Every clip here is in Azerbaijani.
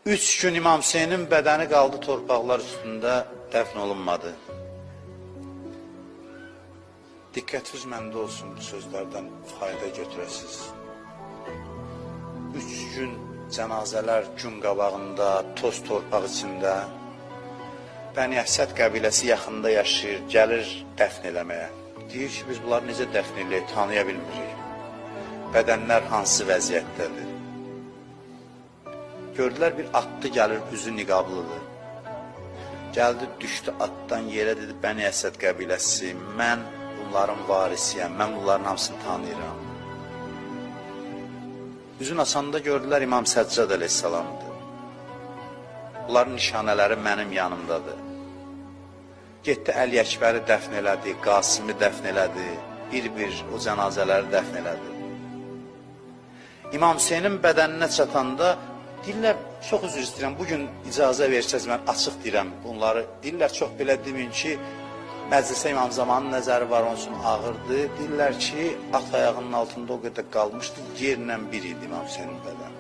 3 gün İmam Hüseynin bədəni qaldı torpaqlar üstündə, dəfn olunmadı. Diqqətiniz məndə olsun, bu sözlərdən fayda götürəsiz. 3 gün cənazələr gün qabağında, toz torpaq içində, Bəni Əsəd qəbiləsi yaxında yaşayır, gəlir dəfn eləməyə. Deyir ki, biz bunları necə dəfn eləyək, tanıya bilmirik. Bədənlər hansı vəziyyətdədir? Gördülər bir atlı gəlir, üzü niqablıdır. Gəldi, düşdü atdan yerə, dedi, Bəni Əsəd qəbiləsi, mən bunların varisiyəm, mən bunların hamısını tanıyıram. Üzün açanda gördülər İmam Səccad əleyhissalamdır. Bunların nişanələri mənim yanımdadır. Getdi Əli Əkbəri dəfn elədi, Qasimi dəfn elədi, bir-bir o cənazələri dəfn elədi. İmam Hüseynin bədəninə çatanda deyirlər, çox üzr istəyirəm, bugün icazə versəz mən açıq deyirəm bunları. Deyirlər, çox belə deməyin ki, məclisə İmam Zamanın nəzəri var, onun üçün ağırdır. Deyirlər ki, at ayağının altında o qədər qalmışdı, yerlə bir idi İmam Hüseynin bədəni.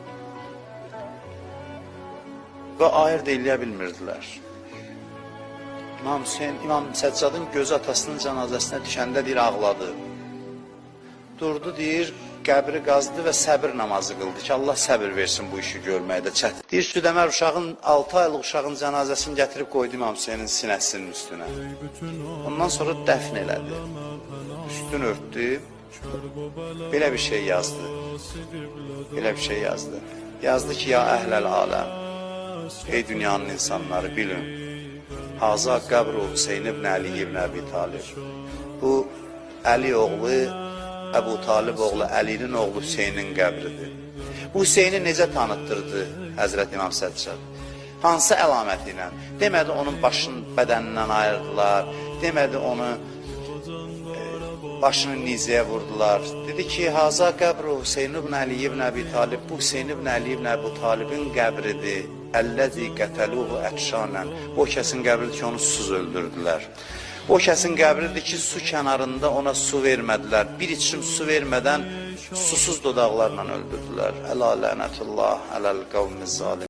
Və ayırt eləyə bilmirdilər. İmam Hüseyin, İmam Səccadın gözü atasının cənazəsinə düşəndə deyir, ağladı. Durdu, deyir, qəbri qazdı və səbir namazı qıldı ki, Allah səbir versin bu işi görməkdə çətin. Deyir, Südəmər uşağın, 6 aylıq uşağın cənazəsini gətirib qoydu İmam Hüseynin sinəsinin üstünə. Ondan sonra dəfn elədi. Üstünü örtdü. Belə bir şey yazdı. Belə bir şey yazdı. Yazdı ki, ya əhləl aləm. Ey dünyanın insanları, bilin. Haza qəbru Hüseyin ibn Əli ibn Əbi Talib. Bu, Əli oğlu, Əbu Talib oğlu, Əlinin oğlu Hüseynin qəbridir. Bu Hüseyni necə tanıtdırdı Həzrət İmam Səccad? Hansı əlaməti ilə? Demədi onun başının bədənindən ayırdılar, demədi onu başını nizəyə vurdular. Dedi ki, Haza qəbru Hüseyin ibn Əli ibn Əbi Talib, bu Hüseyin ibn Əli ibn Əbu Talibin qəbridir. Əlləzi qətəluhu əkşanən. O kəsin qəbridir ki, onu susuz öldürdülər. O kəsin qəbridir ki, su kənarında ona su vermədilər. Bir içim su vermədən susuz dodaqlarla öldürdülər. Ələ lənətullah, ələl qavmiz zalim.